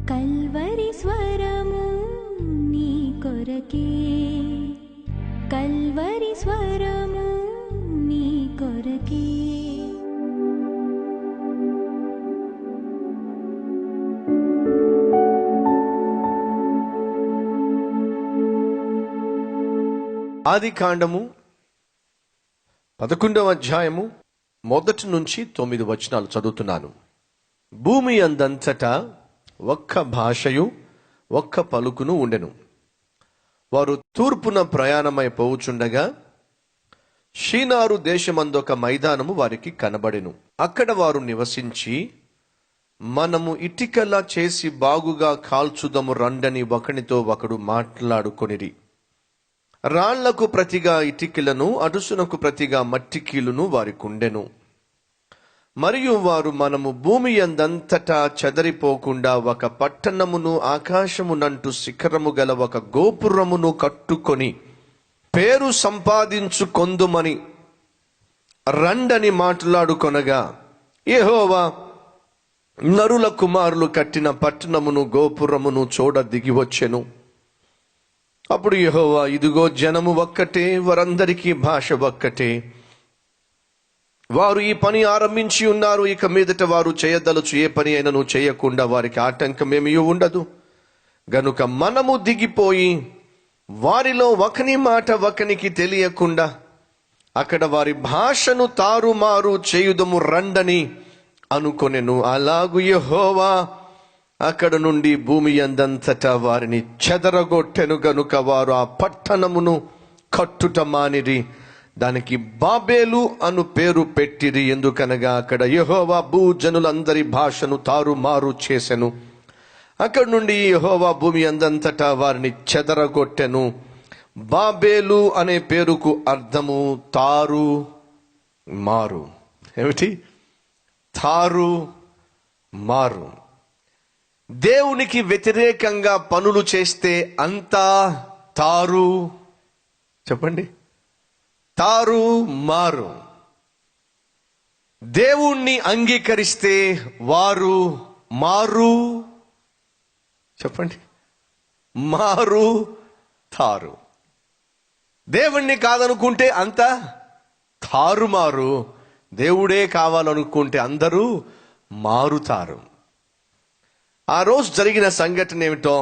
Calvary స్వరము నీ కొరకే, కల్వరి స్వరము నీ కొరకే. ఆదికాండము 11వ అధ్యాయము 1 నుంచి 9 వచనాలు చదువుతున్నాను. భూమి అందంతటా ఒక్క భాషయు ఒక్క పలుకును ఉండెను. వారు తూర్పున ప్రయాణమై పోవుచుండగా షీనారు దేశమందొక మైదానము వారికి కనబడెను. అక్కడ వారు నివసించి, మనము ఇటికలా చేసి బాగుగా కాల్చుదము రండని ఒకనితో ఒకడు మాట్లాడుకొనిరి. రాళ్లకు ప్రతిగా ఇటికలను, అడుసునకు ప్రతిగా మట్టికీలును వారికుండెను. మరియు వారు, మనము భూమి యందంతటా చెదరిపోకుండా ఒక పట్టణమును, ఆకాశమునంటు శిఖరము గల ఒక గోపురమును కట్టుకొని పేరు సంపాదించుకొందుమని రండని మాట్లాడుకొనగా, యెహోవా నరుల కుమారులు కట్టిన పట్టణమును, గోపురమును చూడ దిగి వచ్చెను. అప్పుడు యెహోవా, ఇదిగో జనము ఒక్కటే, వారందరికీ భాష ఒక్కటే, వారు ఈ పని ఆరంభించి ఉన్నారు. ఇక మీదట వారు చేయదలుచు ఏ పని అయినను చేయకుండా వారికి ఆటంకమేమీ ఉండదు. గనుక మనము దిగిపోయి వారిలో ఒకని మాట ఒకనికి తెలియకుండా అక్కడ వారి భాషను తారుమారు చేయుదము రండని అనుకొనెను. అలాగు యెహోవా అక్కడ నుండి భూమి యందంతటా వారిని చెదరగొట్టెను. గనుక వారు ఆ పట్టణమును కట్టుట మానిరి, దానికి బాబేలు అను పేరు పెట్టిరి. ఎందుకనగా అక్కడ యెహోవా భూజనులందరి భాషను తారుమారు చేసెను. అక్కడ నుండి యెహోవా భూమి అందంతటా వారిని చెదరగొట్టెను. బాబేలు అనే పేరుకు అర్థము తారు మారు. ఏమిటి? తారు మారు. దేవునికి వ్యతిరేకంగా పనులు చేస్తే అంతా తారు, చెప్పండి, తారు మారు. దేవుణ్ణి అంగీకరిస్తే వారు మారు, చెప్పండి, మారు తారు. దేవుణ్ణి కాదనుకుంటే అంతా తారుమారు. దేవుడే కావాలనుకుంటే అందరూ మారుతారు. ఆ రోజు జరిగిన సంఘటన ఏమిటో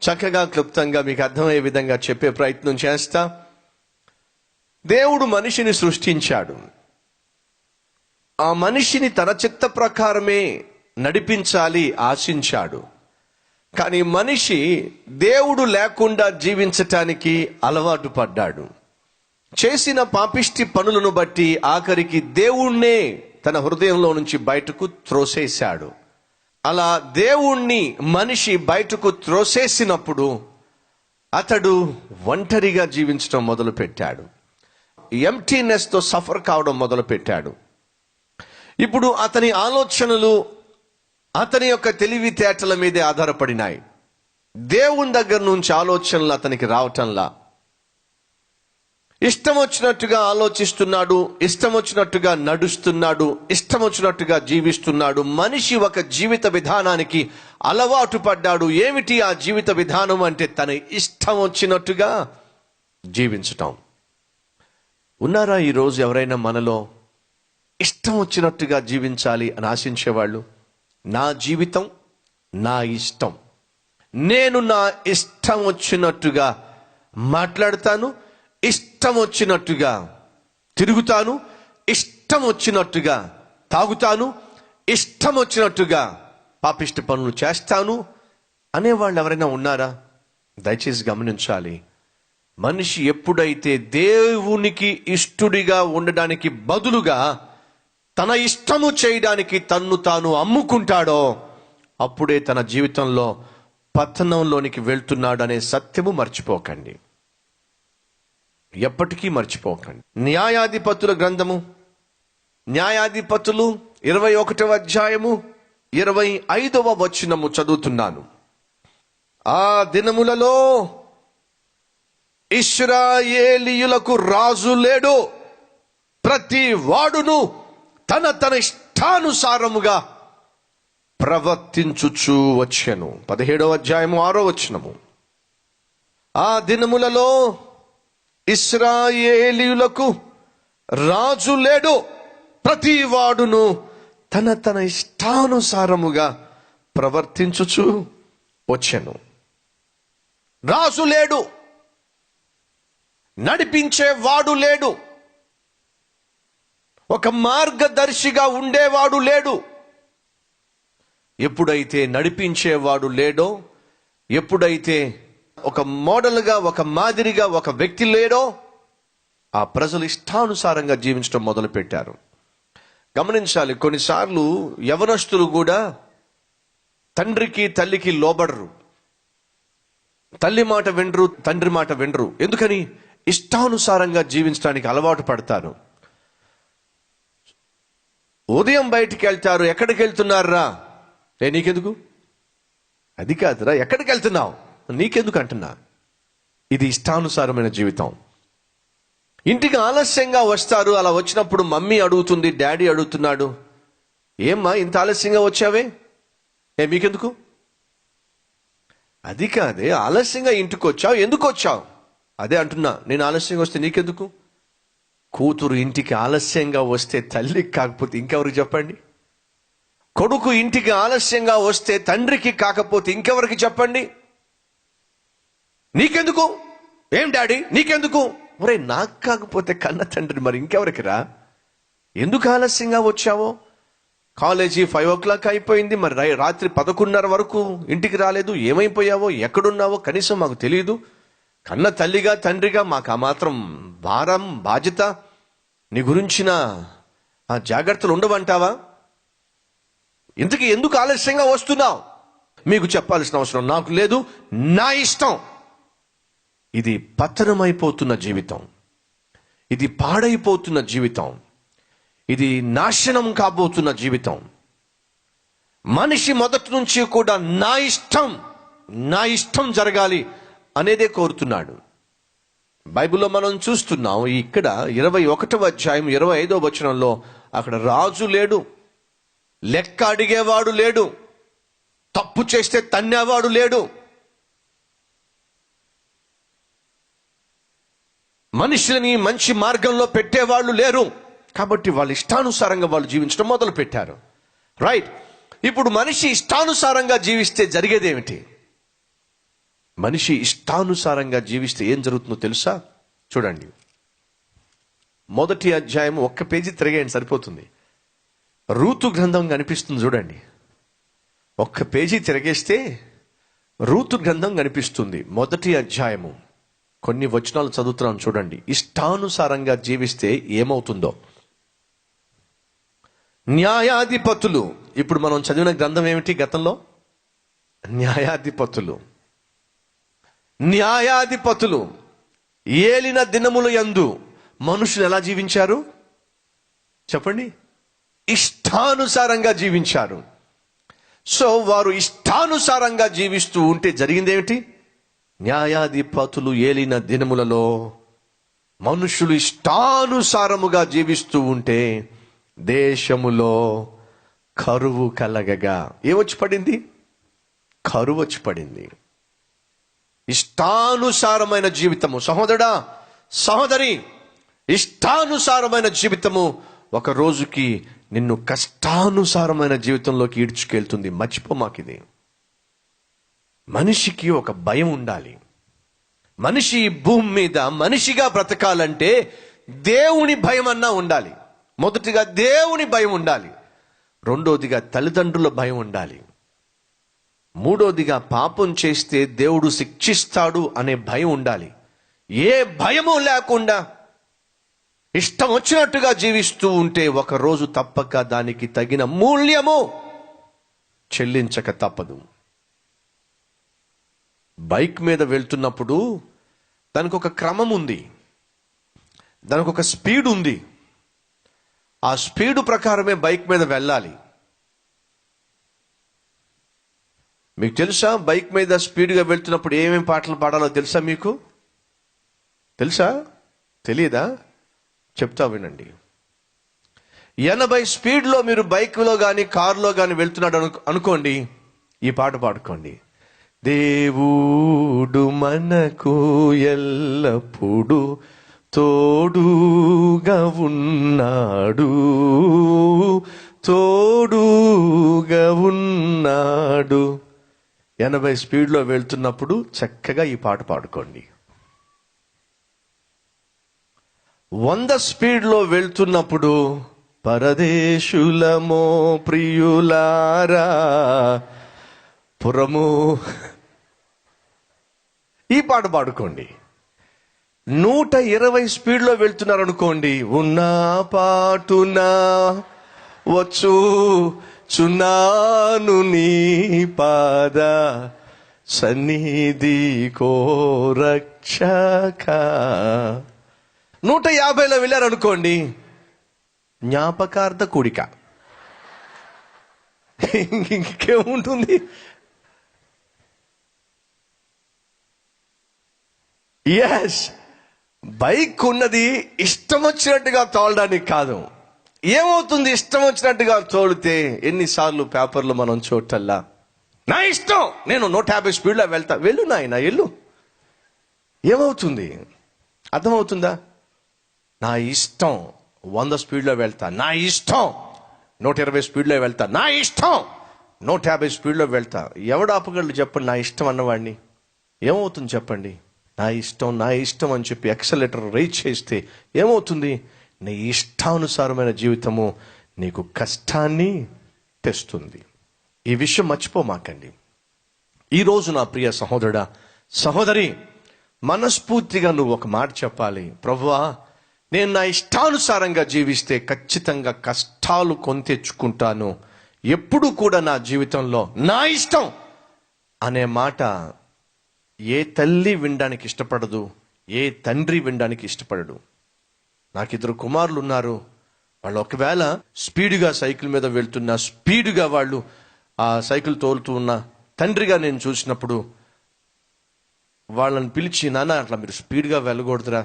చక్కగా క్లుప్తంగా మీకు అర్థమయ్యే విధంగా చెప్పే ప్రయత్నం చేస్తా. దేవుడు మనిషిని సృష్టించాడు. ఆ మనిషిని తన చిత్త ప్రకారమే నడిపించాలి ఆశించాడు. కానీ మనిషి దేవుడు లేకుండా జీవించటానికి అలవాటు పడ్డాడు. చేసిన పాపిష్టి పనులను బట్టి ఆఖరికి దేవుణ్ణే తన హృదయంలో నుంచి బయటకు త్రోసేశాడు. అలా దేవుణ్ణి మనిషి బయటకు త్రోసేసినప్పుడు అతడు ఒంటరిగా జీవించడం మొదలు పెట్టాడు. ఎంప్టీనెస్ తో సఫర్ కావడం మొదలు పెట్టాడు. ఇప్పుడు అతని ఆలోచనలు అతని యొక్క తెలివితేటల మీదే ఆధారపడినాయి. దేవుని దగ్గర నుంచి ఆలోచనలు అతనికి రావటంలా. ఇష్టం వచ్చినట్టుగా ఆలోచిస్తున్నాడు, ఇష్టం వచ్చినట్టుగా నడుస్తున్నాడు, ఇష్టం వచ్చినట్టుగా జీవిస్తున్నాడు. మనిషి ఒక జీవిత విధానానికి అలవాటు పడ్డాడు. ఏమిటి ఆ జీవిత విధానం అంటే తన ఇష్టం వచ్చినట్టుగా జీవించటం. ఉన్నారా ఈరోజు ఎవరైనా మనలో ఇష్టం వచ్చినట్టుగా జీవించాలి అని ఆశించేవాళ్ళు? నా జీవితం నా ఇష్టం, నేను నా ఇష్టం వచ్చినట్టుగా మాట్లాడతాను, ఇష్టం వచ్చినట్టుగా తిరుగుతాను, ఇష్టం వచ్చినట్టుగా తాగుతాను, ఇష్టం వచ్చినట్టుగా పాపిష్టి పనులు చేస్తాను అనేవాళ్ళు ఎవరైనా ఉన్నారా? దయచేసి గమనించాలి. మనిషి ఎప్పుడైతే దేవునికి ఇష్టడిగా ఉండడానికి బదులుగా తన ఇష్టము చేయడానికి తన్ను తాను అమ్ముకుంటాడో అప్పుడే తన జీవితంలో పతనంలోనికి వెళ్తున్నాడు అనే సత్యము మర్చిపోకండి, ఎప్పటికీ మర్చిపోకండి. న్యాయాధిపతుల గ్రంథము, న్యాయాధిపతులు 21వ అధ్యాయము 25వ వచనము చదువుతున్నాను. ఆ దినములలో ఇశ్రాయేలీయులకు రాజు లేడు, ప్రతి వాడును తన ఇష్టానుసారముగా ప్రవర్తించుచు వచ్చెను. 17వ అధ్యాయము 6వ వచనము. ఆ దినములలో ఇశ్రాయేలీయులకు రాజు లేడు, ప్రతి వాడును తన తన ఇష్టానుసారముగా ప్రవర్తించుచు వచ్చెను. రాజు లేడు, నడిపించేవాడు లేడు, ఒక మార్గదర్శిగా ఉండేవాడు లేడు. ఎప్పుడైతే నడిపించేవాడు లేడో, ఎప్పుడైతే ఒక మోడల్గా, ఒక మాదిరిగా ఒక వ్యక్తి లేడో, ఆ ప్రజలు ఇష్టానుసారంగా జీవించడం మొదలు పెట్టారు. గమనించాలి, కొన్నిసార్లు యవనస్తులు కూడా తండ్రికి తల్లికి లోబడరు, తల్లి మాట వినరు, తండ్రి మాట వినరు. ఎందుకని? ఇష్టానుసారంగా జీవించడానికి అలవాటు పడతారు. ఉదయం బయటికి వెళ్తారు, ఎక్కడికి వెళ్తున్నారా? నీకెందుకు? అది కాదురా, ఎక్కడికి వెళ్తున్నావు? నీకెందుకు అంటున్నా. ఇది ఇష్టానుసారమైన జీవితం. ఇంటికి ఆలస్యంగా వస్తారు. అలా వచ్చినప్పుడు మమ్మీ అడుగుతుంది, డాడీ అడుగుతున్నాడు, ఏమ్మా ఇంత ఆలస్యంగా వచ్చావే, మీకెందుకు? అది కాదే, ఆలస్యంగా ఇంటికి వచ్చావు, ఎందుకు వచ్చావు? అదే అంటున్నా, నేను ఆలస్యంగా వస్తే నీకెందుకు? కూతురు ఇంటికి ఆలస్యంగా వస్తే తల్లికి కాకపోతే ఇంకెవరికి చెప్పండి? కొడుకు ఇంటికి ఆలస్యంగా వస్తే తండ్రికి కాకపోతే ఇంకెవరికి చెప్పండి? నీకెందుకు? ఏం డాడీ నీకెందుకు? ఒరే, నాకు కాకపోతే కన్న తండ్రి మరి ఇంకెవరికి రా? ఎందుకు ఆలస్యంగా వచ్చావో? కాలేజీ 5 o'clock అయిపోయింది, మరి రాత్రి 11:30 వరకు ఇంటికి రాలేదు, ఏమైపోయావో, ఎక్కడున్నావో కనీసం మాకు తెలియదు. కన్న తల్లిగా తండ్రిగా మాకు ఆ మాత్రం భారం, బాధ్యత, నీ గురించిన ఆ జాగ్రత్తలు ఉండవంటావా? ఇంతకీ ఎందుకు ఆలస్యంగా వస్తున్నావు? మీకు చెప్పాల్సిన అవసరం నాకు లేదు, నా ఇష్టం. ఇది పతనమైపోతున్న జీవితం, ఇది పాడైపోతున్న జీవితం, ఇది నాశనం కాబోతున్న జీవితం. మనిషి మొదటి నుంచి కూడా నా ఇష్టం జరగాలి అనేదే కోరుతున్నాడు. బైబిల్లో మనం చూస్తున్నాం, ఇక్కడ 21వ అధ్యాయం 25వ వచనంలో అక్కడ రాజు లేడు, లెక్క అడిగేవాడు లేడు, తప్పు చేస్తే తన్నేవాడు లేడు, మనుషులని మంచి మార్గంలో పెట్టేవాళ్ళు లేరు. కాబట్టి వాళ్ళు ఇష్టానుసారంగా వాళ్ళు జీవించడం మొదలు పెట్టారు. రైట్. ఇప్పుడు మనిషి ఇష్టానుసారంగా జీవిస్తే జరిగేదేమిటి? మనిషి ఇష్టానుసారంగా జీవిస్తే ఏం జరుగుతుందో తెలుసా? చూడండి, 1వ అధ్యాయం 1 పేజీ తిరగేయండి సరిపోతుంది. రూతు గ్రంథం కనిపిస్తుంది చూడండి. 1 పేజీ తిరగేస్తే రూతు గ్రంథం కనిపిస్తుంది. 1వ అధ్యాయము కొన్ని వచనాలు చదువుతున్నాం చూడండి. ఇష్టానుసారంగా జీవిస్తే ఏమవుతుందో. న్యాయాధిపతులు, ఇప్పుడు మనం చదివిన గ్రంథం ఏమిటి గతంలో? న్యాయాధిపతులు ఏలిన దినములు యందు మనుషులు ఎలా జీవించారు చెప్పండి? ఇష్టానుసారంగా జీవించారు. సో వారు ఇష్టానుసారంగా జీవిస్తూ ఉంటే జరిగిందేమిటి? న్యాయాధిపతులు ఏలిన దినములలో మనుషులు ఇష్టానుసారముగా జీవిస్తూ ఉంటే దేశములో కరువు కలగగా ఏమొచ్చి పడింది? కరువు వచ్చి పడింది. ఇష్టానుసారమైన జీవితము, సహోదరుడా సహోదరి, ఇష్టానుసారమైన జీవితము ఒక రోజుకి నిన్ను కష్టానుసారమైన జీవితంలోకి ఈడ్చుకెళ్తుంది. మర్చిపోమాకిది. మనిషికి ఒక భయం ఉండాలి. మనిషి భూమి మీద మనిషిగా బ్రతకాలంటే దేవుని భయం అన్నా ఉండాలి. మొదటిగా దేవుని భయం ఉండాలి, రెండోదిగా తల్లిదండ్రుల భయం ఉండాలి, మూడోదిగా పాపం చేస్తే దేవుడు శిక్షిస్తాడు అనే భయం ఉండాలి. ఏ భయము లేకుండా ఇష్టం వచ్చినట్టుగా జీవిస్తూ ఉంటే ఒక రోజు తప్పక దానికి తగిన మూల్యము చెల్లించక తప్పదు. బైక్ మీద వెళ్తున్నప్పుడు దానికి ఒక క్రమం ఉంది, దానికి ఒక స్పీడ్ ఉంది. ఆ స్పీడు ప్రకారమే బైక్ మీద వెళ్ళాలి. మీకు తెలుసా బైక్ మీద స్పీడ్గా వెళ్తున్నప్పుడు ఏమేమి పాటలు పాడాలో తెలుసా? మీకు తెలుసా? తెలియదా? చెప్తా వినండి. 80 స్పీడ్లో మీరు బైక్లో కానీ కారులో కానీ వెళ్తున్నాడు అనుకోండి, ఈ పాట పాడుకోండి. దేవుడు మనకు ఎల్లప్పుడూ తోడుగా ఉన్నాడు, తోడుగా ఉన్నాడు. 80 స్పీడ్లో వెళ్తున్నప్పుడు చక్కగా ఈ పాట పాడుకోండి. 100 స్పీడ్లో వెళ్తున్నప్పుడు పరదేశులమో ప్రియులారా పురము, ఈ పాట పాడుకోండి. 120 స్పీడ్లో వెళ్తున్నారు అనుకోండి, ఉన్న పాటున వచ్చు చున్నాను నీ పాద సన్నిధి కోరక్షక. 150లో వెళ్ళారనుకోండి, జ్ఞాపకార్థ కూడిక. ఇంకేముంటుంది? ఎస్, బైక్ ఉన్నది ఇష్టం వచ్చినట్టుగా తోలడానికి కాదు. ఏమవుతుంది ఇష్టం వచ్చినట్టుగా తోలితే? ఎన్నిసార్లు పేపర్లు మనం చూడటల్లా, నా ఇష్టం, నేను 150 స్పీడ్లో వెళ్తా. వెళ్ళు నాయన, వెళ్ళు. ఏమవుతుంది? అర్థమవుతుందా? నా ఇష్టం 100 స్పీడ్లో వెళ్తా, నా ఇష్టం 120 స్పీడ్లో వెళ్తా, నా ఇష్టం 150 స్పీడ్లో వెళ్తా. ఎవడు ఆపగలడు చెప్పండి నా ఇష్టం అన్నవాడిని? ఏమవుతుంది చెప్పండి? నా ఇష్టం, నా ఇష్టం అని చెప్పి ఎక్సలేటర్ రైజ్ చేస్తే ఏమవుతుంది? నీ ఇష్టానుసారమైన జీవితము నీకు కష్టాన్ని తెస్తుంది. ఈ విషయం మర్చిపోమాకండి. ఈరోజు నా ప్రియ సహోదరుడా, సహోదరి, మనస్ఫూర్తిగా నువ్వు ఒక మాట చెప్పాలి. ప్రభువా, నేను నా ఇష్టానుసారంగా జీవిస్తే ఖచ్చితంగా కష్టాలు కొని తెచ్చుకుంటాను. ఎప్పుడు కూడా నా జీవితంలో నా ఇష్టం అనే మాట ఏ తల్లి వినడానికి ఇష్టపడదు, ఏ తండ్రి వినడానికి ఇష్టపడడు. నాకు 2 కుమారులు ఉన్నారు. వాళ్ళు ఒకవేళ స్పీడ్గా సైకిల్ మీద వెళ్తున్నా, స్పీడ్గా వాళ్ళు ఆ సైకిల్ తోలుతూ ఉన్న తండ్రిగా నేను చూసినప్పుడు వాళ్ళని పిలిచి, నాన్న అట్లా మీరు స్పీడ్గా వెళ్ళకూడదురా,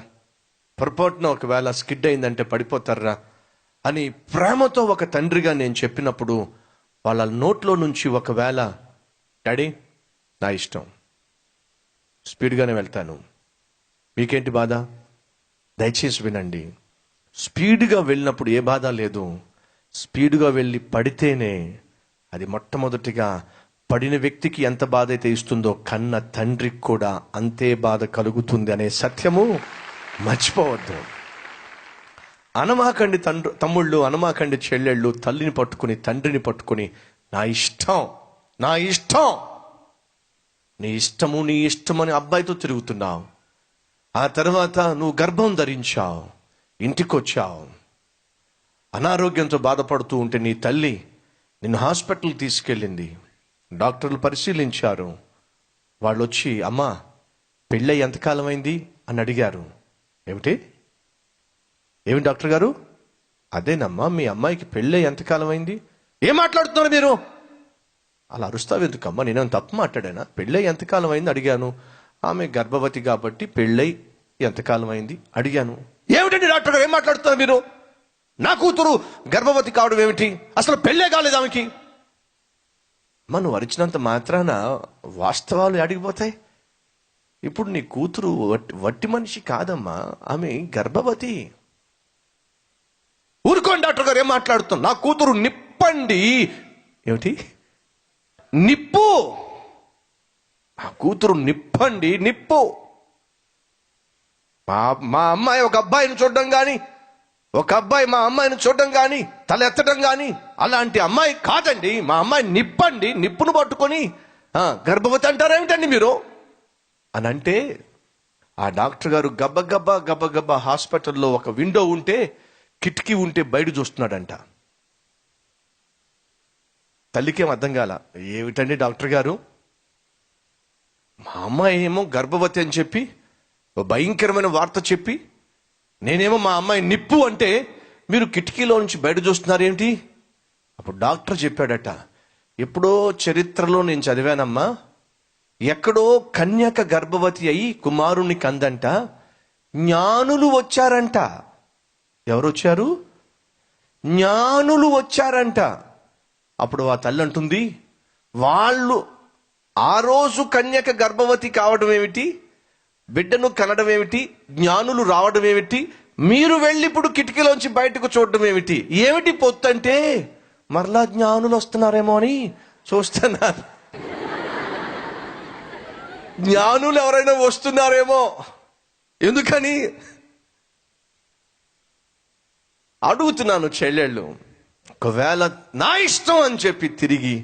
పొరపాటున ఒకవేళ స్కిడ్ అయిందంటే పడిపోతారా అని ప్రేమతో ఒక తండ్రిగా నేను చెప్పినప్పుడు వాళ్ళ నోట్లో నుంచి ఒకవేళ డాడీ నా ఇష్టం, స్పీడ్గానే వెళ్తాను, మీకేంటి బాధ? దయచేసి వినండి. స్పీడ్గా వెళ్ళినప్పుడు ఏ బాధ లేదు. స్పీడ్గా వెళ్ళి పడితేనే అది మొట్టమొదటిగా పడిన వ్యక్తికి ఎంత బాధ అయితే ఇస్తుందో కన్న తండ్రికి కూడా అంతే బాధ కలుగుతుంది అనే సత్యము మర్చిపోవద్దు. అనమాకండి తమ్ముళ్ళు, అనమాకండి చెల్లెళ్ళు, తల్లిని పట్టుకుని తండ్రిని పట్టుకుని నా ఇష్టం, నా ఇష్టం, నీ ఇష్టము, నీ ఇష్టమని అబ్బాయితో తిరుగుతున్నావు. ఆ తర్వాత నువ్వు గర్భం ధరించావు, ఇంటికొచ్చావు, అనారోగ్యంతో బాధపడుతూ ఉంటే నీ తల్లి నిన్ను హాస్పిటల్ తీసుకెళ్ళింది. డాక్టర్లు పరిశీలించారు. వాళ్ళు వచ్చి, అమ్మా పెళ్ళై ఎంతకాలం అయింది అని అడిగారు. ఏమి డాక్టర్ గారు? అదేనమ్మా, మీ అమ్మాయికి పెళ్ళై ఎంతకాలం అయింది. ఏం మాట్లాడుతున్నారు మీరు? అలా అరుస్తావు ఎందుకమ్మా? నేనేం తప్పు మాట్లాడానా? పెళ్ళై ఎంతకాలం అయింది అడిగాను. ఆమె గర్భవతి కాబట్టి పెళ్ళై ఎంతకాలం అయింది అడిగాను. ఏమిటండి డాక్టర్ గారు ఏం మాట్లాడుతున్నారు మీరు? నా కూతురు గర్భవతి కావడం ఏమిటి? అసలు పెళ్ళే కాలేదు ఆమెకి. మనం అరిచినంత మాత్రాన వాస్తవాలు అడిగిపోతాయి. ఇప్పుడు నీ కూతురు వట్టి మనిషి కాదమ్మా, ఆమె గర్భవతి. ఊరుకోండి డాక్టర్ గారు ఏం మాట్లాడుతాం? నా కూతురు నిప్పండి. ఏమిటి నిప్పు? నా కూతురు నిప్పండి, నిప్పు. మా అమ్మాయి ఒక అబ్బాయిని చూడడం కానీ, ఒక అబ్బాయి మా అమ్మాయిని చూడడం కానీ, తల ఎత్తడం కానీ అలాంటి అమ్మాయి కాదండి. మా అమ్మాయి నిప్పండి. నిప్పును పట్టుకొని గర్భవతి అంటారేమిటండి మీరు అని అంటే, ఆ డాక్టర్ గారు గబ్బగబ్బా హాస్పిటల్లో ఒక విండో ఉంటే, కిటికీ ఉంటే బయట చూస్తున్నాడంట. తల్లికేం అర్థం కాల. ఏమిటండి డాక్టర్ గారు, మా అమ్మాయి ఏమో గర్భవతి అని చెప్పి భయంకరమైన వార్త చెప్పి, నేనేమో మా అమ్మాయి నిప్పు అంటే మీరు కిటికీలో నుంచి బయట చూస్తున్నారు ఏంటి? అప్పుడు డాక్టర్ చెప్పాడట, ఎప్పుడో చరిత్రలో నేను చదివానమ్మా, ఎక్కడో కన్యక గర్భవతి అయి కుమారుని కందంట, జ్ఞానులు వచ్చారంట. ఎవరు వచ్చారు? జ్ఞానులు వచ్చారంట. అప్పుడు ఆ తల్లి అంటుంది, వాళ్ళు ఆ రోజు కన్యక గర్భవతి కావడం ఏమిటి, బిడ్డను కనడం ఏమిటి, జ్ఞానులు రావడం ఏమిటి, మీరు వెళ్ళి ఇప్పుడు కిటికీలోంచి బయటకు చూడడం ఏమిటి, ఏమిటి పొత్తంటే మరలా జ్ఞానులు వస్తున్నారేమో అని చూస్తున్నారు. జ్ఞానులు ఎవరైనా వస్తున్నారేమో, ఎందుకని అడుగుతున్నాను చెల్లెళ్ళు. ఒకవేళ నా ఇష్టం అని చెప్పి తిరిగి,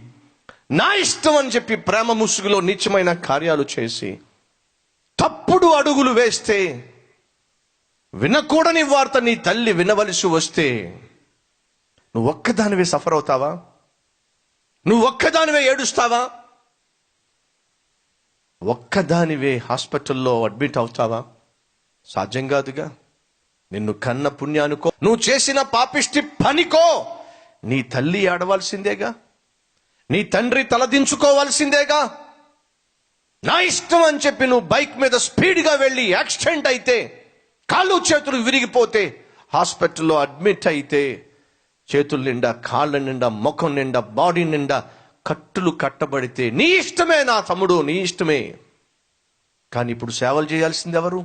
నా ఇష్టం అని చెప్పి ప్రేమ ముసుగులో నీచమైన కార్యాలు చేసి తప్పుడు అడుగులు వేస్తే, వినకూడని వార్త నీ తల్లి వినవలసి వస్తే నువ్వు ఒక్కదానివే సఫర్ అవుతావా? నువ్వు ఒక్కదానివే ఏడుస్తావా? ఒక్కదానివే హాస్పిటల్లో అడ్మిట్ అవుతావా? సాధ్యం కాదుగా. నిన్ను కన్న పుణ్యానికో, నువ్వు చేసిన పాపిష్టి పనికో నీ తల్లి ఆడవలసిందేగా, నీ తండ్రి తలదించుకోవాల్సిందేగా. నా ఇష్టం అని చెప్పి నువ్వు బైక్ మీద స్పీడ్గా వెళ్ళి యాక్సిడెంట్ అయితే, కాళ్ళు చేతులు విరిగిపోతే, హాస్పిటల్లో అడ్మిట్ అయితే, చేతుల నిండా, కాళ్ళ నిండా, ముఖం నిండా, బాడీ నిండా కట్టులు కట్టబడితే నీ ఇష్టమే నా తమ్ముడు, నీ ఇష్టమే. కానీ ఇప్పుడు సేవలు చేయాల్సింది ఎవరు?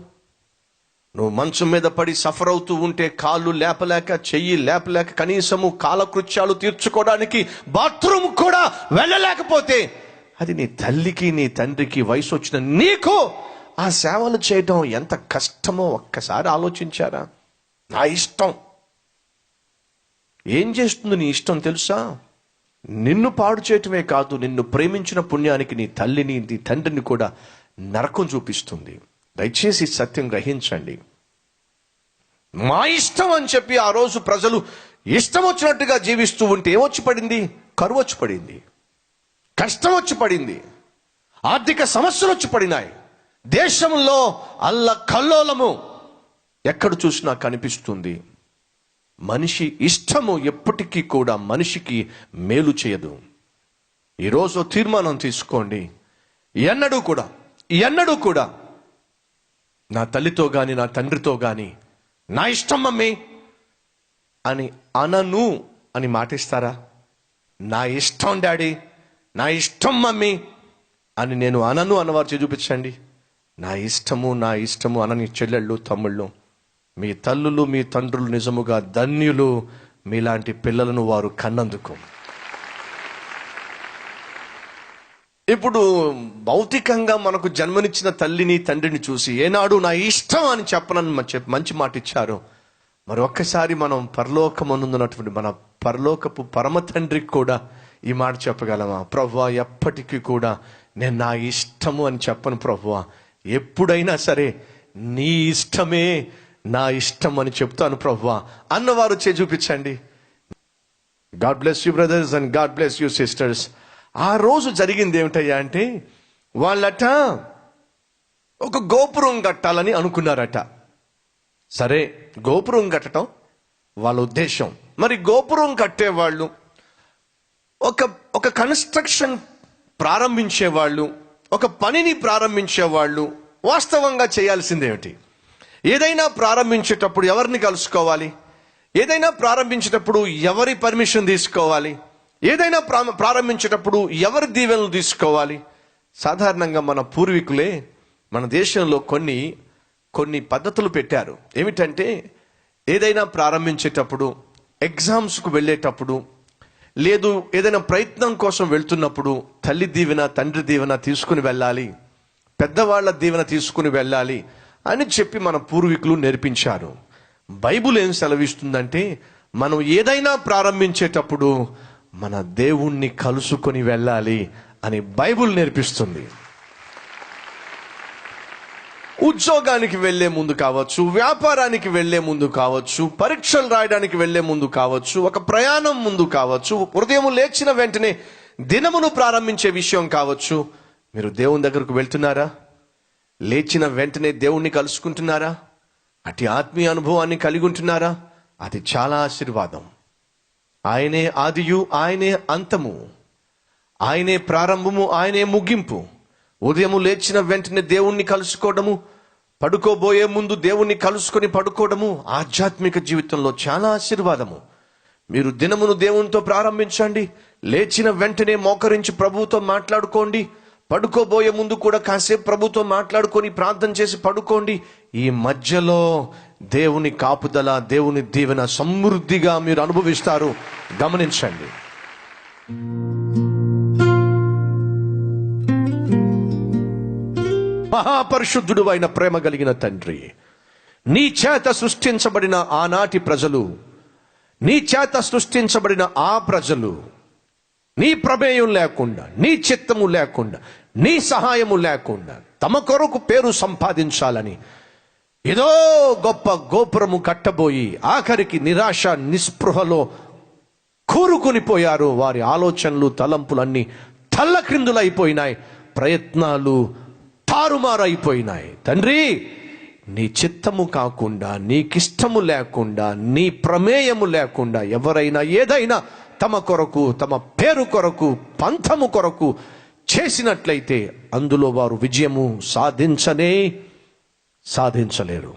నువ్వు మంచం మీద పడి సఫర్ అవుతూ ఉంటే, కాళ్ళు లేపలేక, చెయ్యి లేపలేక, కనీసము కాలకృత్యాలు తీర్చుకోవడానికి బాత్రూమ్ కూడా వెళ్ళలేకపోతే, అది నీ తల్లికి నీ తండ్రికి వయసు వచ్చిన నీకు ఆ సేవలు చేయడం ఎంత కష్టమో ఒక్కసారి ఆలోచించారా? నా ఇష్టం ఏం చేస్తుంది? నీ ఇష్టం తెలుసా? నిన్ను పాడు చేయటమే కాదు, నిన్ను ప్రేమించిన పుణ్యానికి నీ తల్లిని నీ తండ్రిని కూడా నరకం చూపిస్తుంది. దయచేసి సత్యం గ్రహించండి. మా ఇష్టం అని చెప్పి ఆ రోజు ప్రజలు ఇష్టం వచ్చినట్టుగా జీవిస్తూ ఉంటే ఏమొచ్చి పడింది? కరువు వచ్చి పడింది, కష్టం వచ్చి పడింది, ఆర్థిక సమస్యలు వచ్చి పడినాయి, దేశంలో అల్ల కల్లోలము ఎక్కడ చూసినా కనిపిస్తుంది. మనిషి ఇష్టము ఎప్పటికీ కూడా మనిషికి మేలు చేయదు. ఈరోజు తీర్మానం తీసుకోండి, ఎన్నడూ కూడా నా తల్లితో గాని నా తండ్రితో గాని నా ఇష్టం మమ్మీ అని అనను అని మాటిస్తారా? నా ఇష్టం డాడీ, నా ఇష్టం మమ్మీ అని నేను అనను అన్నవారు చూపించండి. నా ఇష్టము అనని చెల్లెళ్ళు, తమ్ముళ్ళు, మీ తల్లులు మీ తండ్రులు నిజముగా ధన్యులు, మీలాంటి పిల్లలను వారు కన్నందుకు. ఇప్పుడు భౌతికంగా మనకు జన్మనిచ్చిన తల్లిని తండ్రిని చూసి ఏనాడు నా ఇష్టం అని చెప్పనని మంచి మాట ఇచ్చారు. మరి ఒక్కసారి మనం పరలోకమందున్నటువంటి మన పరలోకపు పరమ తండ్రికి కూడా ఈ మాట చెప్పగలమా? ప్రభువా, ఎప్పటికీ కూడా నేను నా ఇష్టము అని చెప్పను ప్రభువా, ఎప్పుడైనా సరే నీ ఇష్టమే నా ఇష్టం అని చెప్తాను ప్రభువా అన్నవారు చూపించండి. God bless you brothers and God bless you sisters. ఆ రోజు జరిగింది ఏమిటయ్యా అంటే, వాళ్ళట ఒక గోపురం కట్టాలని అనుకున్నారట. సరే, గోపురం కట్టడం వాళ్ళ ఉద్దేశం. మరి గోపురం కట్టేవాళ్ళు, ఒక కన్స్ట్రక్షన్ ప్రారంభించేవాళ్ళు, ఒక పనిని ప్రారంభించేవాళ్ళు వాస్తవంగా చేయాల్సిందేమిటి? ఏదైనా ప్రారంభించేటప్పుడు ఎవరిని కలుసుకోవాలి? ఏదైనా ప్రారంభించేటప్పుడు ఎవరి పర్మిషన్ తీసుకోవాలి? ఏదైనా ప్రారంభించేటప్పుడు ఎవరి దీవెనలు తీసుకోవాలి? సాధారణంగా మన పూర్వీకులే మన దేశంలో కొన్ని పద్ధతులు పెట్టారు. ఏమిటంటే, ఏదైనా ప్రారంభించేటప్పుడు, ఎగ్జామ్స్కు వెళ్ళేటప్పుడు, లేదు ఏదైనా ప్రయత్నం కోసం వెళ్తున్నప్పుడు తల్లి దీవెన తండ్రి దీవెన తీసుకుని వెళ్ళాలి, పెద్దవాళ్ల దీవెన తీసుకుని వెళ్ళాలి అని చెప్పి మన పూర్వీకులు నేర్పించారు. బైబుల్ ఏం సెలవిస్తుందంటే, మనం ఏదైనా ప్రారంభించేటప్పుడు మన దేవుణ్ణి కలుసుకొని వెళ్ళాలి అని బైబుల్ నేర్పిస్తుంది. ఉద్యోగానికి వెళ్లే ముందు కావచ్చు, వ్యాపారానికి వెళ్లే ముందు కావచ్చు, పరీక్షలు రాయడానికి వెళ్లే ముందు కావచ్చు, ఒక ప్రయాణం ముందు కావచ్చు, ఉదయం లేచిన వెంటనే దినమును ప్రారంభించే విషయం కావచ్చు, మీరు దేవుని దగ్గరకు వెళ్తున్నారా? లేచిన వెంటనే దేవుణ్ణి కలుసుకుంటున్నారా? అటు ఆత్మీయ అనుభవాన్ని కలిగి ఉంటున్నారా? అది చాలా ఆశీర్వాదం. ఆయనే ఆదియు, ఆయనే అంతము, ఆయనే ప్రారంభము, ఆయనే ముగింపు. ఉదయము లేచిన వెంటనే దేవుణ్ణి కలుసుకోవడము, పడుకోబోయే ముందు దేవుణ్ణి కలుసుకొని పడుకోవడము ఆధ్యాత్మిక జీవితంలో చాలా ఆశీర్వాదము. మీరు దినమును దేవునితో ప్రారంభించండి. లేచిన వెంటనే మోకరించి ప్రభువుతో మాట్లాడుకోండి. పడుకోబోయే ముందు కూడా కాసేపు ప్రభుతో మాట్లాడుకొని ప్రార్థన చేసి పడుకోండి. ఈ మధ్యలో దేవుని కాపుదల, దేవుని దీవెన సమృద్ధిగా మీరు అనుభవిస్తారు. గమనించండి. మహాపరిశుద్ధుడు అయిన ప్రేమ కలిగిన తండ్రి, నీ చేత సృష్టించబడిన ఆనాటి ప్రజలు, నీ చేత సృష్టించబడిన ఆ ప్రజలు నీ ప్రమేయం లేకుండా, నీ చిత్తము లేకుండా, నీ సహాయము లేకుండా తమ కొరకు పేరు సంపాదించాలని ఏదో గొప్ప గోపురము కట్టబోయి ఆఖరికి నిరాశ నిస్పృహలో కూరుకుని పోయారు. వారి ఆలోచనలు, తలంపులన్నీ తల్లక్రిందులైపోయినాయి. ప్రయత్నాలు తారుమారైపోయినాయి. తండ్రి, నీ చిత్తము కాకుండా, నీకిష్టము లేకుండా, నీ ప్రమేయము లేకుండా ఎవరైనా ఏదైనా తమ కొరకు, తమ పేరు కొరకు, పంథము కొరకు చేసినట్లయితే అందులో వారు విజయము సాధించలేరు.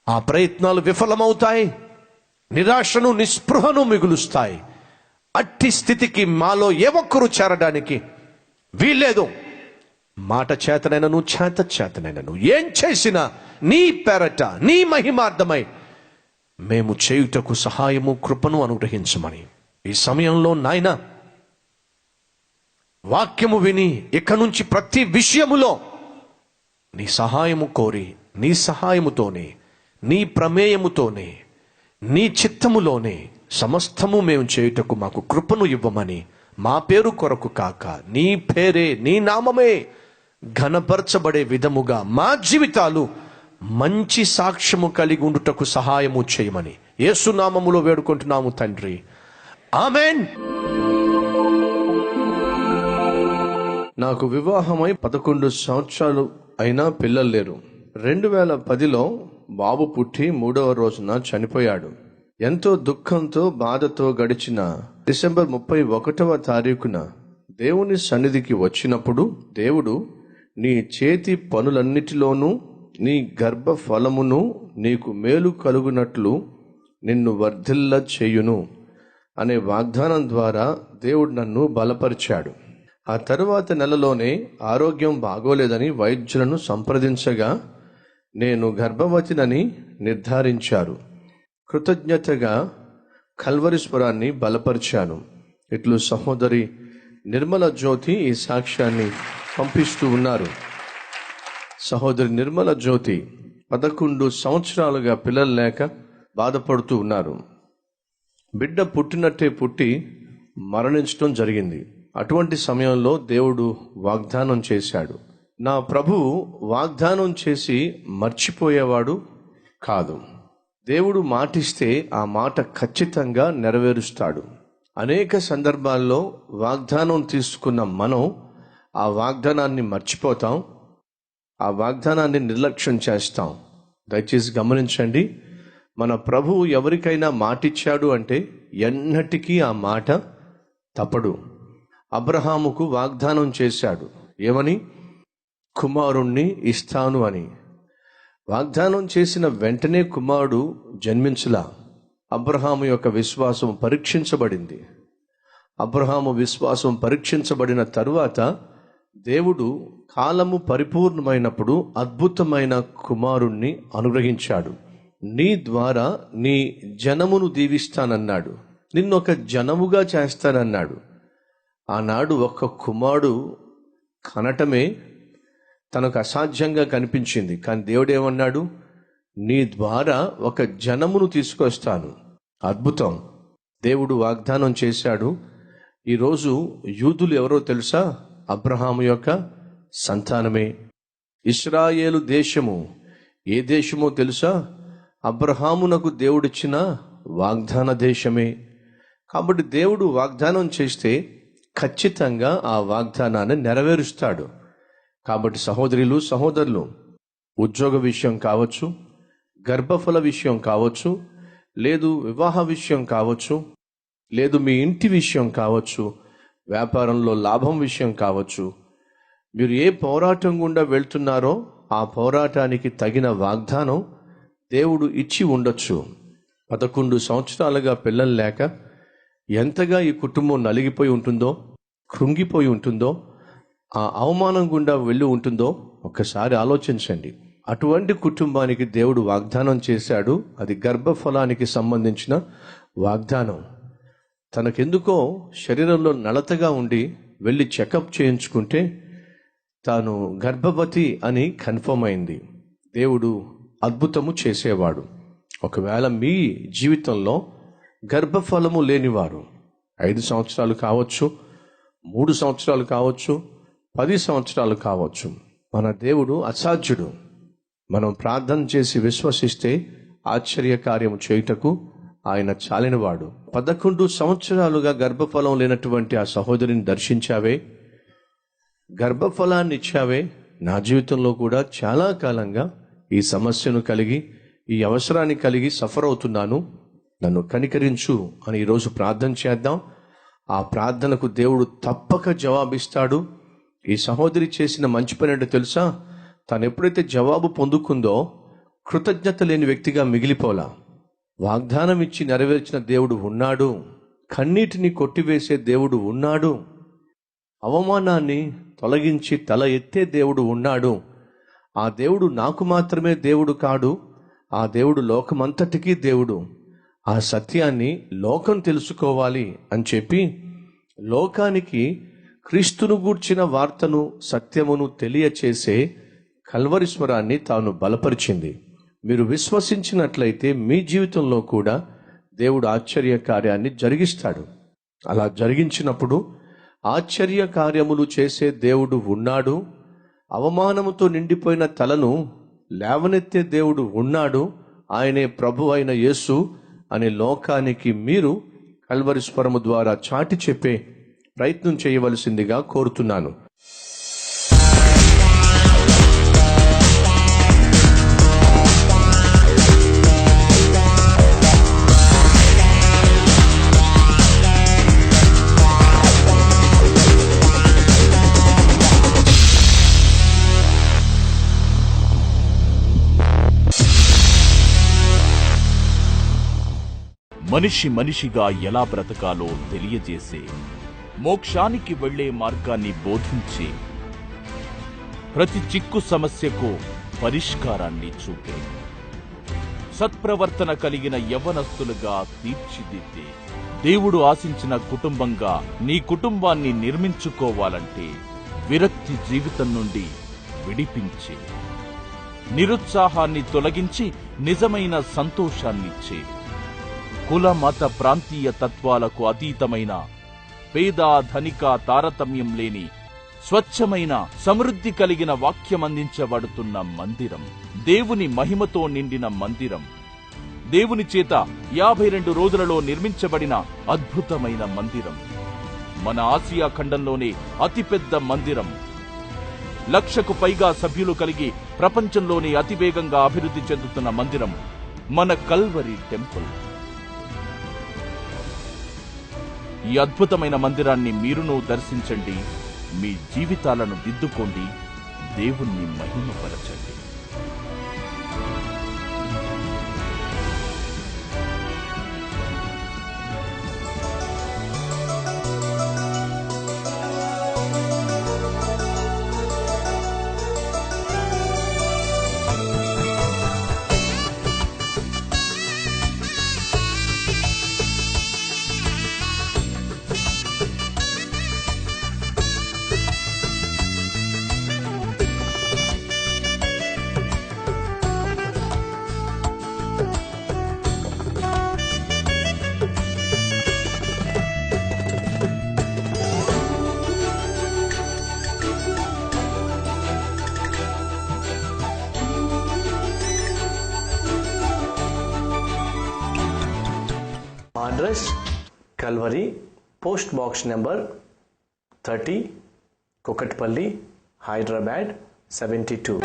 ఆ ప్రయత్నాలు విఫలమవుతాయి, నిరాశను నిస్పృహను మిగులుస్తాయి. అట్టి స్థితికి మాలో ఏ ఒక్కరూ చేరడానికి వీల్లేదు. మాట చేతనైనను చేతనైనను ఏం చేసినా నీ పేరట, నీ మహిమార్థమై మేము చేయుటకు సహాయము, కృపను అనుగ్రహించమని ఈ సమయంలో నాయన వాక్యము విని ఇక నుంచి ప్రతి విషయములో నీ సహాయము కోరి, నీ సహాయముతోనే, నీ ప్రమేయముతోనే, నీ చిత్తములోనే సమస్తము మేము చేయుటకు మాకు కృపను ఇవ్వమని, మా పేరు కొరకు కాక నీ పేరే, నీ నామమే ఘనపరచబడే విధముగా మా జీవితాలు మంచి సాక్ష్యము కలిగి ఉండుటకు సహాయము చేయమని యేసు నామములో వేడుకుంటున్నాము తండ్రి. ఆమేన్. నాకు వివాహమై 11 సంవత్సరాలు అయినా పిల్లలు లేరు. 2010లో బాబు పుట్టి 3వ రోజున చనిపోయాడు. ఎంతో దుఃఖంతో, బాధతో గడిచిన డిసెంబర్ 31వ తారీఖున దేవుని సన్నిధికి వచ్చినప్పుడు, దేవుడు నీ చేతి పనులన్నిటిలోనూ నీ గర్భ ఫలమును నీకు మేలు కలుగునట్లు నిన్ను వర్ధిల్ల చేయును అనే వాగ్దానం ద్వారా దేవుడు నన్ను బలపరిచాడు. ఆ తరువాత నెలలోనే ఆరోగ్యం బాగోలేదని వైద్యులను సంప్రదించగా నేను గర్భవతినని నిర్ధారించారు. కృతజ్ఞతగా కల్వరీశ్వరాన్ని బలపరిచాను. ఇట్లు సహోదరి నిర్మల జ్యోతి ఈ సాక్ష్యాన్ని పంపిస్తూ ఉన్నారు. సహోదరి నిర్మల జ్యోతి 11 సంవత్సరాలుగా పిల్లలు లేక బాధపడుతూ ఉన్నారు. బిడ్డ పుట్టినట్టే పుట్టి మరణించడం జరిగింది. అటువంటి సమయంలో దేవుడు వాగ్దానం చేశాడు. నా ప్రభువు వాగ్దానం చేసి మర్చిపోయేవాడు కాదు. దేవుడు మాటిస్తే ఆ మాట ఖచ్చితంగా నెరవేరుస్తాడు. అనేక సందర్భాల్లో వాగ్దానం తీసుకున్న మనం ఆ వాగ్దానాన్ని మర్చిపోతాం, ఆ వాగ్దానాన్ని నిర్లక్ష్యం చేస్తాం. దయచేసి గమనించండి, మన ప్రభువు ఎవరికైనా మాటిచ్చాడు అంటే ఎన్నటికీ ఆ మాట తప్పడు. అబ్రహాముకు వాగ్దానం చేశాడు. ఏమని? కుమారుణ్ణి ఇస్తాను అని. వాగ్దానం చేసిన వెంటనే కుమారుడు జన్మించలా. అబ్రహాము యొక్క విశ్వాసం పరీక్షించబడింది. అబ్రహాము విశ్వాసం పరీక్షించబడిన తరువాత దేవుడు కాలము పరిపూర్ణమైనప్పుడు అద్భుతమైన కుమారుణ్ణి అనుగ్రహించాడు. నీ ద్వారా నీ జనమును దీవిస్తానన్నాడు, నిన్నొక జనముగా చేస్తానన్నాడు. ఆనాడు ఒక్క కుమారుడు కనటమే తనకు అసాధ్యంగా కనిపించింది. కానీ దేవుడు ఏమన్నాడు? నీ ద్వారా ఒక జనమును తీసుకొస్తాను. అద్భుతం. దేవుడు వాగ్దానం చేశాడు. ఈరోజు యూదులు ఎవరో తెలుసా? అబ్రహాము యొక్క సంతానమే. ఇశ్రాయేలు దేశము ఏ దేశమో తెలుసా? అబ్రహామునకు దేవుడిచ్చిన వాగ్దాన దేశమే. కాబట్టి దేవుడు వాగ్దానం చేస్తే ఖచ్చితంగా ఆ వాగ్దానాన్ని నెరవేరుస్తాడు. కాబట్టి సహోదరులు, సహోదరులు, ఉద్యోగ విషయం కావచ్చు, గర్భఫల విషయం కావచ్చు, లేదు వివాహ విషయం కావచ్చు, లేదు మీ ఇంటి విషయం కావచ్చు, వ్యాపారంలో లాభం విషయం కావచ్చు, మీరు ఏ పోరాటం గుండా వెళ్తున్నారో ఆ పోరాటానికి తగిన వాగ్దానం దేవుడు ఇచ్చి ఉండొచ్చు. 11 సంవత్సరాలుగా పిల్లలు లేక ఎంతగా ఈ కుటుంబం నలిగిపోయి ఉంటుందో, కృంగిపోయి ఉంటుందో, ఆ అవమానం గుండా వెళ్ళి ఉంటుందో ఒక్కసారి ఆలోచించండి. అటువంటి కుటుంబానికి దేవుడు వాగ్దానం చేశాడు. అది గర్భఫలానికి సంబంధించిన వాగ్దానం. తనకెందుకో శరీరంలో నలతగా ఉండి వెళ్ళి చెకప్ చేయించుకుంటే తాను గర్భవతి అని కన్ఫర్మ్ అయింది. దేవుడు అద్భుతము చేసేవాడు. ఒకవేళ మీ జీవితంలో గర్భఫలము లేనివారు 5 సంవత్సరాలు కావచ్చు, 3 సంవత్సరాలు కావచ్చు, 10 సంవత్సరాలు కావచ్చు, మన దేవుడు అసాధ్యుడు. మనం ప్రార్థన చేసి విశ్వసిస్తే ఆశ్చర్య కార్యము చేయుటకు ఆయన చాలినవాడు. 11 సంవత్సరాలుగా గర్భఫలం లేనటువంటి ఆ సహోదరిని దర్శించావే, గర్భఫలాన్ని ఇచ్చావే. నా జీవితంలో కూడా చాలా కాలంగా ఈ సమస్యను కలిగి, ఈ అవసరాన్ని కలిగి సఫర్ అవుతున్నాను, నన్ను కనికరించు అని ఈరోజు ప్రార్థన చేద్దాం. ఆ ప్రార్థనకు దేవుడు తప్పక జవాబిస్తాడు. ఈ సహోదరి చేసిన మంచి పని ఏంటో తెలుసా? తను ఎప్పుడైతే జవాబు పొందుకుందో కృతజ్ఞత లేని వ్యక్తిగా మిగిలిపోలా. వాగ్దానం ఇచ్చి నెరవేర్చిన దేవుడు ఉన్నాడు. కన్నీటిని కొట్టివేసే దేవుడు ఉన్నాడు. అవమానాన్ని తొలగించి తల ఎత్తే దేవుడు ఉన్నాడు. ఆ దేవుడు నాకు మాత్రమే దేవుడు కాడు, ఆ దేవుడు లోకమంతటికీ దేవుడు. ఆ సత్యాన్ని లోకం తెలుసుకోవాలి అని చెప్పి లోకానికి క్రీస్తును గూర్చిన వార్తను, సత్యమును తెలియచేసే కల్వరీశ్వరాన్ని తాను బలపరిచింది. మీరు విశ్వసించినట్లయితే మీ జీవితంలో కూడా దేవుడు ఆశ్చర్య కార్యాన్ని జరిగిస్తాడు. అలా జరిగించినప్పుడు ఆశ్చర్య కార్యములు చేసే దేవుడు ఉన్నాడు. అవమానముతో నిండిపోయిన తలను లేవనెత్తే దేవుడు ఉన్నాడు. ఆయనే ప్రభు అయిన యేసు అనే లోకానికి మీరు కల్వరీశ్వరము ద్వారా చాటి చెప్పే ప్రయత్నం చేయవలసిందిగా కోరుతున్నాను. మనిషి మనిషిగా ఎలా బ్రతకాలో తెలియజేసే, మోక్షానికి వెళ్లే మార్గాన్ని బోధించే, ప్రతి చిక్కు సమస్యకు పరిష్కారాన్ని చూపే, సత్ప్రవర్తన కలిగిన యవ్వనస్తులుగా తీర్చిదిద్దే, దేవుడు ఆశించిన కుటుంబంగా నీ కుటుంబాన్ని నిర్మించుకోవాలంటే విరక్తి జీవితం నుండి విడిపించే, నిరుత్సాహాన్ని తొలగించి నిజమైన సంతోషాన్నిచ్చే, కుల మత ప్రాంతీయ తత్వాలకు అతీతమైన, పేద ధనిక తారతమ్యం లేని, స్వచ్ఛమైన సమృద్ధి కలిగిన వాక్యం అందించబడుతున్న మందిరం, దేవుని మహిమతో నిండిన మందిరం, దేవుని చేత 52 రోజులలో నిర్మించబడిన అద్భుతమైన మందిరం, మన ఆసియా ఖండంలోనే అతిపెద్ద మందిరం, 1,00,000కు పైగా సభ్యులు కలిగి ప్రపంచంలోనే అతివేగంగా అభివృద్ధి చెందుతున్న మందిరం మన కల్వరీ టెంపుల్. ఈ అద్భుతమైన మందిరాన్ని మీరును దర్శించండి, మీ జీవితాలను దిద్దుకోండి, దేవుణ్ణి మహిమపరచండి. Address Calvary, post box number 30, Kukatpally, Hyderabad 72.